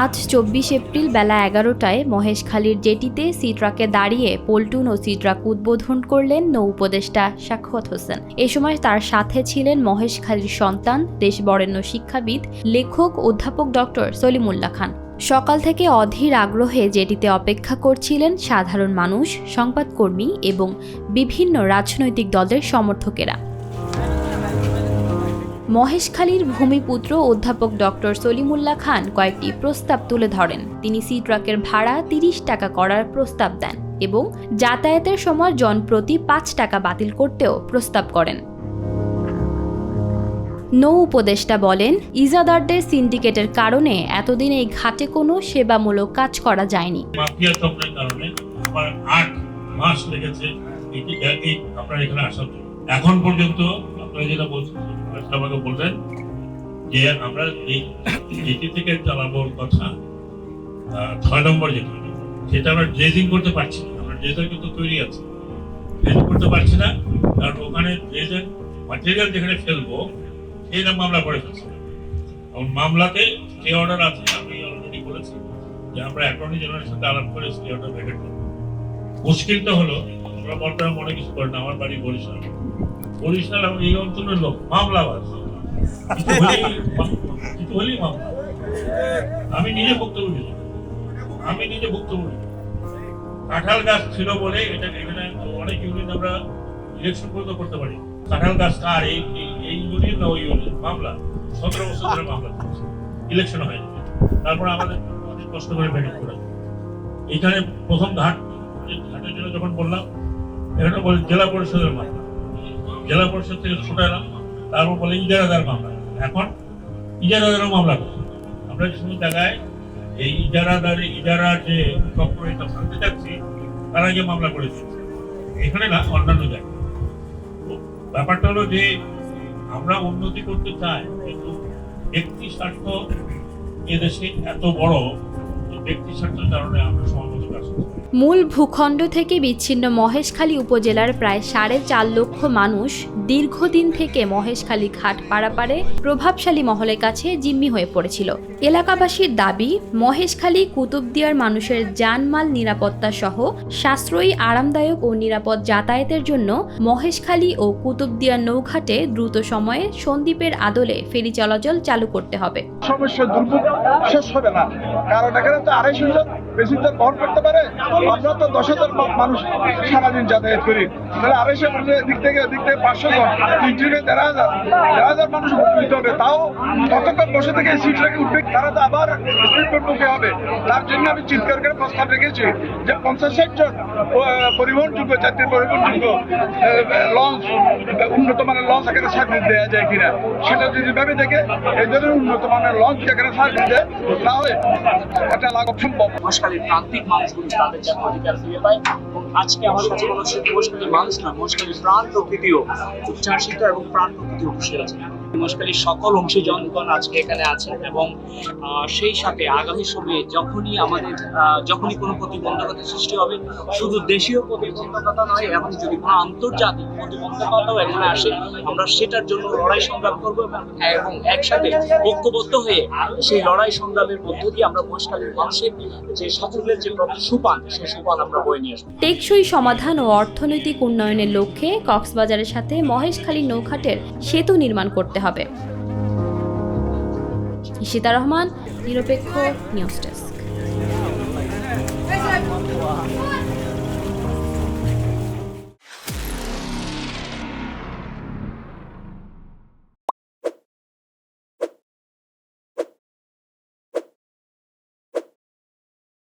আজ ২৪ এপ্রিল বেলা ১১টায় মহেশখালীর জেটিতে সি ট্রাকে দাঁড়িয়ে পল্টন ও সি ট্রাক উদ্বোধন করলেন নৌ উপদেষ্টা সাখাওয়াত হোসেন। এ সময় তার সাথে ছিলেন মহেশখালীর সন্তান, দেশ বরেণ্য শিক্ষাবিদ, লেখক অধ্যাপক ডক্টর সলিমুল্লাহ খান। সকাল থেকে অধীর আগ্রহে জেটিতে অপেক্ষা করছিলেন সাধারণ মানুষ, সংবাদকর্মী এবং বিভিন্ন রাজনৈতিক দলের সমর্থকেরা। মহেশখালীর ভূমিপুত্র অধ্যাপক ডক্টর সলিমুল্লাহ খান কয়েকটি প্রস্তাব তুলে ধরেন। তিনি সি ট্রাকের ভাড়া ৩০ টাকা করার প্রস্তাব দেন এবং যাতায়াতের সময় জনপ্রতি ৫ টাকা বাতিল করতেও প্রস্তাব করেন। নৌ উপদেষ্টা বলেন, ইজাদারদের সিন্ডিকেটের কারণে এতদিন এই ঘাটে কোনো সেবামূলক কাজ করা যায়নি। মাফিয়া চক্রের কারণে আমার ৮ মাস লেগেছে আপনার এখানে আসার জন্য। এখন পর্যন্ত আপনারা যেটা বলছেন, আমাকে বললেন যে আমরা যেটি থেকে চালানোর কথা ৬ নম্বর যেটা, সেটা আমরা ড্রেজিং করতে পারছি না। আমরা ড্রেজার কিন্তু তৈরি আছে, ড্রেজ করতে পারছি না, কারণ ওখানে ড্রেজার ম্যাটেরিয়াল যেখানে ফেলবো সেইটা মামলা করে ফেলছি। এবং মামলাতে স্টে অর্ডার আছে, আমি অলরেডি বলেছি যে আমরা অ্যাটর্নি জেনারেলের সাথে আলাপ করে স্টে অর্ডার ভ্যাকেট করবো। মুশকিলটা হলো, আমরা বর্তমানে মনে কিছু করি না, আমার বাড়ি বরিশাল এবং এই অঞ্চলের লোক মামলাবাজ, কিছু হলেই মামলা। আমি নিজে বক্তব্য দিই, কাঁঠাল গাছ ছিল বলে এটা এখানে অনেক ইউনিট আমরা ইলেকশন করতে পারি। কাঁঠাল গাছ কার, এই ইউনিট না ওই ইউনিট, মামলা ১৭ বছর ধরে মামলা চলছে, ইলেকশন হয়নি। তারপরে আমাদের অনেক কষ্ট করে ভ্যাকেট করা। এইখানে প্রথম ঘাটের জন্য যখন বললাম, এখানে বলে জেলা পরিষদের মামলা, জেলা পরিষদ থেকে ছুটে এলাম, তারপর বলে ইজারাদার মামলা। এখন ইজারাদারও মামলা করছে। আমরা যে সমস্ত জায়গায় এই ইজারার যে চক্র এটা ভাঙতে যাচ্ছি, তারা যে মামলা করে দিচ্ছে, এখানে না অন্যান্য জায়গায়। ব্যাপারটা হলো যে আমরা উন্নতি করতে চাই, কিন্তু ব্যক্তি স্বার্থ এদেশে এত বড়, ব্যক্তি স্বার্থের কারণে আমরা সমাজগত কাজ করছি। মূল ভূখণ্ড থেকে বিচ্ছিন্ন মহেশখালী উপজেলার প্রায় ৪.৫ লক্ষ মানুষ দীর্ঘদিন থেকে মহেশখালী ঘাট পারাপারে প্রভাবশালী মহলের কাছে জিম্মি হয়ে পড়েছিল। এলাকাবাসীর দাবি, মহেশখালী কুতুবদিয়ার মানুষের জানমাল নিরাপত্তা সহ সাশ্রয়ী, আরামদায়ক ও নিরাপদ যাতায়াতের জন্য মহেশখালী ও কুতুবদিয়ার নৌঘাটে দ্রুত সময়ে সন্দ্বীপের আদলে ফেরি চলাচল চালু করতে হবে। সমস্যা দুর্ভোগ শেষ হবে না, কারণ এখানে তো ২৫০ জন প্যাসেঞ্জার বহন করতে পারে। আমরা তো ১০,০০০ মানুষ সারাদিন যাতায়াত করি, তাহলে ২৫০ দিক থেকে ৫০০ জন, ১,৫০০ মানুষ উপকৃত হবে। তাও কতক্ষণ বসে থেকে সিটটাকে উঠবে, তারা তো আবার স্পিডবোট মুখে হবে। তার জন্য আমি চিৎকার করে প্রস্তাব রেখেছি যে ৫০-৬০ জন পরিবহনযোগ্য, যাত্রী পরিবহনযোগ্য লঞ্চ, উন্নত মানের লঞ্চ এখানে সার্ভিস দেওয়া যায় কিনা, সেটা যদি ভেবে দেখে এই ধরনের উন্নত মানের লঞ্চ এখানে সার্ভিস দেয়, তাহলে একটা লাঘব সম্ভব। মহেশখালীর প্রান্তিক মানুষগুলো তাদের যে অধিকার ফিরে পায়। এবং আজকে আমার কাছে মনে হচ্ছে মহেশখালীর মানুষ না, মহেশখালীর প্রাণ প্রকৃতিও উচ্ছ্বাসিত এবং প্রাণ প্রকৃতিও খুশি আছে। মহেশখালীর সকল অংশী জনগণ আজকে এখানে আছেন এবং সেই সাথে আগামী সময়ে যখনই কোনো প্রতিবন্ধকতা সৃষ্টি হবে, শুধু দেশীয় প্রতিবন্ধকতা নয়, এবং যদি কোনো আন্তর্জাতিক প্রতিবন্ধকতাও এখানে আসে, আমরা সেটার জন্য লড়াই সংগ্রাম করবো এবং একসাথে ঐক্যবদ্ধ হয়ে সেই লড়াই সংগ্রামের মধ্য দিয়ে আমরা মহেশখালীর মানুষের যে সাফল্যের যে সুপান, সেই সুপান আমরা বয়ে নিয়ে আসবো। টেকসই সমাধান ও অর্থনৈতিক উন্নয়নের লক্ষ্যে কক্সবাজারের সাথে মহেশখালী নৌঘাটের সেতু নির্মাণ করতে হবে। ঈশিতা রহমান, নিরপেক্ষ নিউজ ডেস্ক।